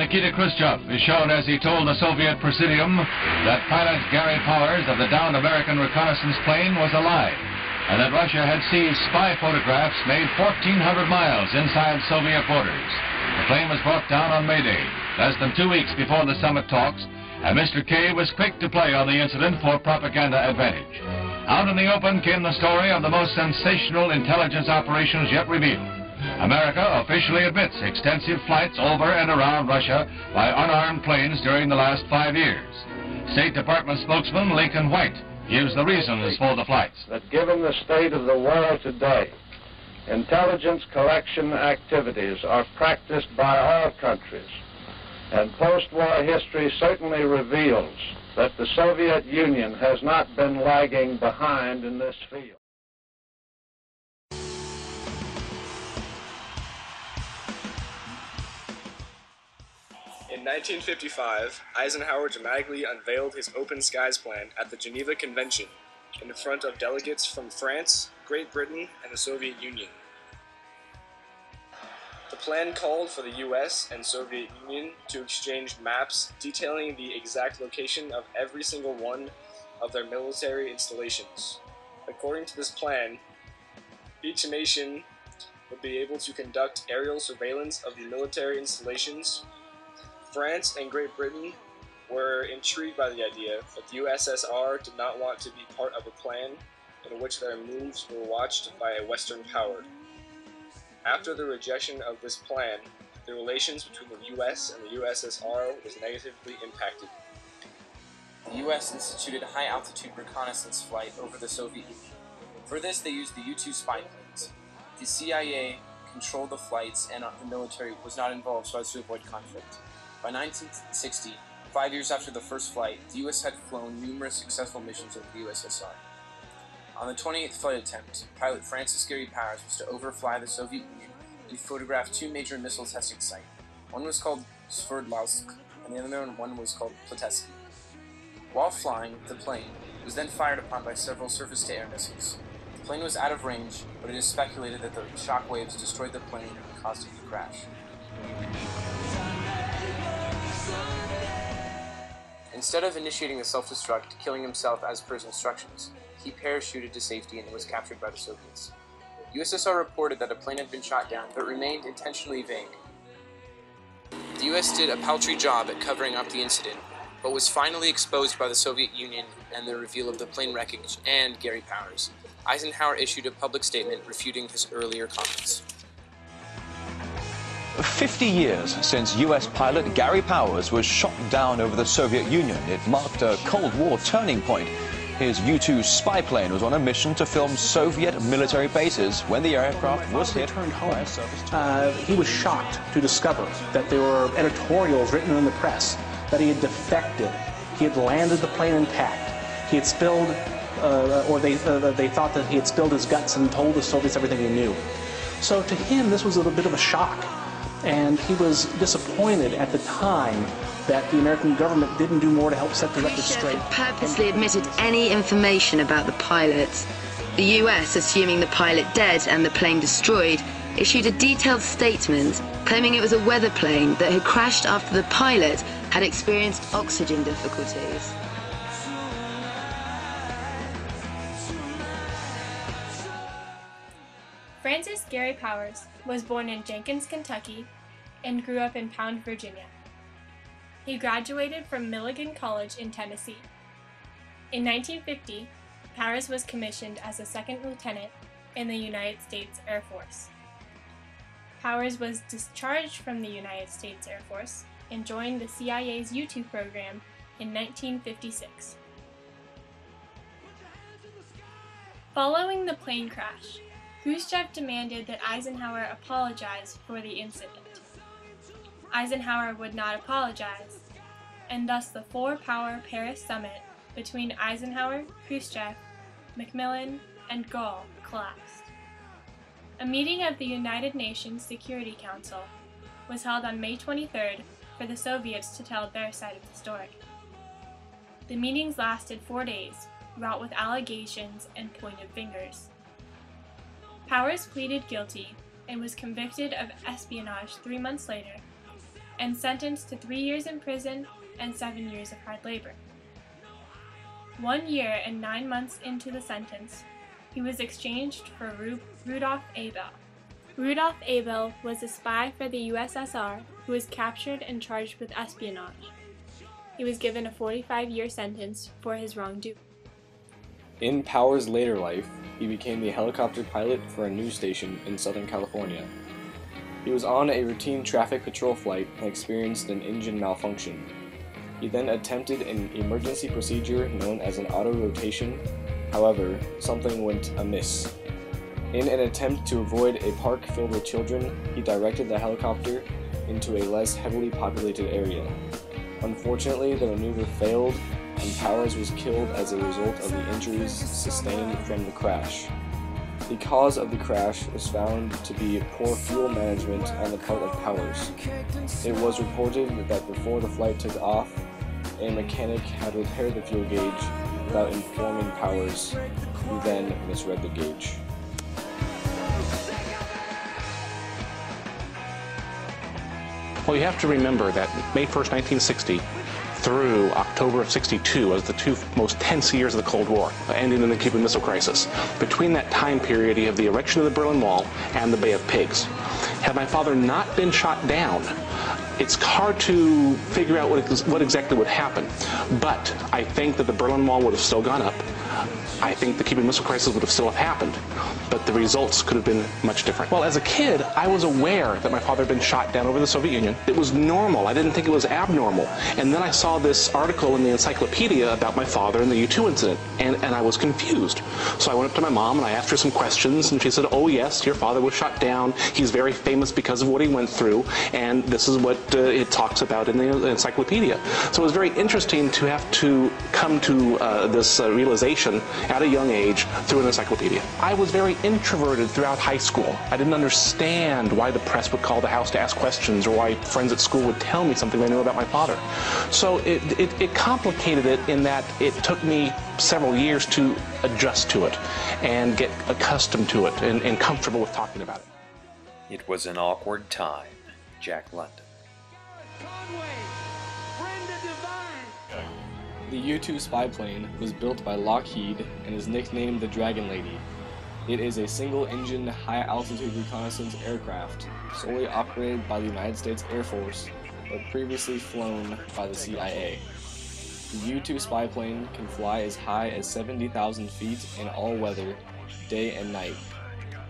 Nikita Khrushchev is shown as he told the Soviet Presidium that pilot Gary Powers of the downed American reconnaissance plane was alive, and that Russia had seized spy photographs made 1,400 miles inside Soviet borders. The plane was brought down on May Day, less than 2 weeks before the summit talks, and Mr. K was quick to play on the incident for propaganda advantage. Out in the open came the story of the most sensational intelligence operations yet revealed. America officially admits extensive flights over and around Russia by unarmed planes during the last 5 years. State Department spokesman Lincoln White gives the reasons for the flights. That given the state of the world today, intelligence collection activities are practiced by all countries, and post-war history certainly reveals that the Soviet Union has not been lagging behind in this field. In 1955, Eisenhower dramatically unveiled his Open Skies Plan at the Geneva Convention in front of delegates from France, Great Britain, and the Soviet Union. The plan called for the US and Soviet Union to exchange maps detailing the exact location of every single one of their military installations. According to this plan, each nation would be able to conduct aerial surveillance of the military installations. France and Great Britain were intrigued by the idea, but the USSR did not want to be part of a plan in which their moves were watched by a Western power. After the rejection of this plan, the relations between the US and the USSR was negatively impacted. The US instituted a high-altitude reconnaissance flight over the Soviet Union. For this, they used the U-2 spy planes. The CIA controlled the flights, and the military was not involved so as to avoid conflict. By 1960, 5 years after the first flight, the US had flown numerous successful missions over the USSR. On the 28th flight attempt, pilot Francis Gary Powers was to overfly the Soviet Union and photograph two major missile testing sites. One was called Sverdlovsk, and the other one was called Ploteski. While flying, the plane was then fired upon by several surface-to-air missiles. The plane was out of range, but it is speculated that the shock waves destroyed the plane and caused it to crash. Instead of initiating the self-destruct, killing himself as per his instructions, he parachuted to safety and was captured by the Soviets. USSR reported that a plane had been shot down, but remained intentionally vague. The US did a paltry job at covering up the incident, but was finally exposed by the Soviet Union and the reveal of the plane wreckage and Gary Powers. Eisenhower issued a public statement refuting his earlier comments. 50 years since US pilot Gary Powers was shot down over the Soviet Union. It marked a Cold War turning point. His U-2 spy plane was on a mission to film Soviet military bases when the aircraft was hit by a surface. He was shocked to discover that there were editorials written in the press that he had defected. He had landed the plane intact. He had spilled, they thought that he had spilled his guts and told the Soviets everything he knew. So to him, this was a bit of a shock. And he was disappointed at the time that the American government didn't do more to help set the record straight. Purposely admitted any information about the pilot. The US, assuming the pilot dead and the plane destroyed, issued a detailed statement claiming it was a weather plane that had crashed after the pilot had experienced oxygen difficulties. Francis Gary Powers was born in Jenkins, Kentucky, and grew up in Pound, Virginia. He graduated from Milligan College in Tennessee. In 1950, Powers was commissioned as a second lieutenant in the United States Air Force. Powers was discharged from the United States Air Force and joined the CIA's U-2 program in 1956. Following the plane crash, Khrushchev demanded that Eisenhower apologize for the incident. Eisenhower would not apologize, and thus the four-power Paris summit between Eisenhower, Khrushchev, Macmillan, and Gaulle collapsed. A meeting of the United Nations Security Council was held on May 23rd for the Soviets to tell their side of the story. The meetings lasted 4 days, wrought with allegations and pointed fingers. Powers pleaded guilty and was convicted of espionage 3 months later, and sentenced to 3 years in prison and 7 years of hard labor. 1 year and 9 months into the sentence, he was exchanged for Rudolf Abel. Rudolf Abel was a spy for the USSR who was captured and charged with espionage. He was given a 45-year sentence for his wrongdoing. In Powers' later life, he became the helicopter pilot for a news station in Southern California. He was on a routine traffic patrol flight and experienced an engine malfunction. He then attempted an emergency procedure known as an auto-rotation. However, something went amiss. In an attempt to avoid a park filled with children, he directed the helicopter into a less heavily populated area. Unfortunately, the maneuver failed, and Powers was killed as a result of the injuries sustained from the crash. The cause of the crash was found to be poor fuel management on the part of Powers. It was reported that before the flight took off, a mechanic had repaired the fuel gauge without informing Powers, who then misread the gauge. Well, you have to remember that May 1st, 1960 through October of 62 was the two most tense years of the Cold War, ending in the Cuban Missile Crisis. Between that time period, you have the erection of the Berlin Wall and the Bay of Pigs. Had my father not been shot down, it's hard to figure out what exactly would happen. But I think that the Berlin Wall would have still gone up. I think the Cuban Missile Crisis would have still happened, but the results could have been much different. Well, as a kid, I was aware that my father had been shot down over the Soviet Union. It was normal. I didn't think it was abnormal. And then I saw this article in the encyclopedia about my father and the U-2 incident, and I was confused. So I went up to my mom and I asked her some questions, and she said, oh yes, your father was shot down. He's very famous because of what he went through, and this is what it talks about in the encyclopedia. So it was very interesting to have to come to this realization at a young age through an encyclopedia. I was very introverted throughout high school. I didn't understand why the press would call the house to ask questions or why friends at school would tell me something they knew about my father. So it complicated it in that it took me several years to adjust to it and get accustomed to it and comfortable with talking about it. It was an awkward time. Jack London. The U-2 spy plane was built by Lockheed and is nicknamed the Dragon Lady. It is a single-engine, high-altitude reconnaissance aircraft, solely operated by the United States Air Force, but previously flown by the CIA. The U-2 spy plane can fly as high as 70,000 feet in all weather, day and night.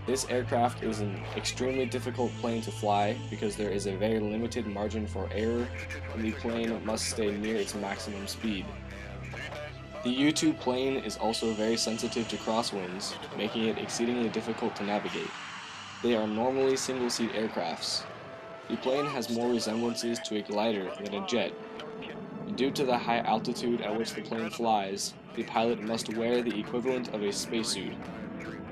This aircraft is an extremely difficult plane to fly because there is a very limited margin for error, and the plane must stay near its maximum speed. The U-2 plane is also very sensitive to crosswinds, making it exceedingly difficult to navigate. They are normally single-seat aircrafts. The plane has more resemblances to a glider than a jet. Due to the high altitude at which the plane flies, the pilot must wear the equivalent of a spacesuit.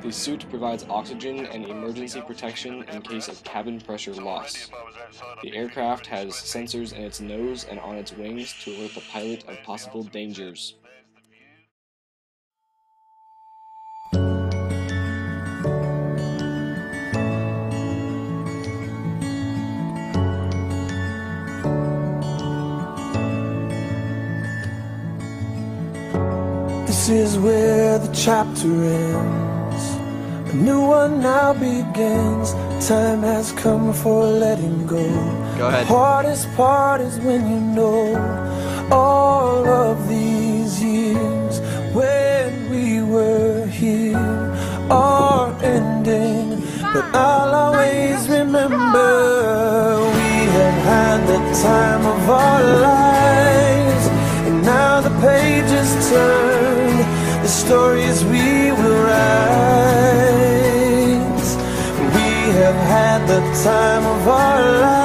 The suit provides oxygen and emergency protection in case of cabin pressure loss. The aircraft has sensors in its nose and on its wings to alert the pilot of possible dangers. This is where the chapter ends. A new one now begins. Time has come for letting go. Go ahead. The hardest part is when you know all of these years when we were here are ending. But I'll always remember we have had the time of our lives. And now the pages turn, the stories we will write. We have had the time of our lives.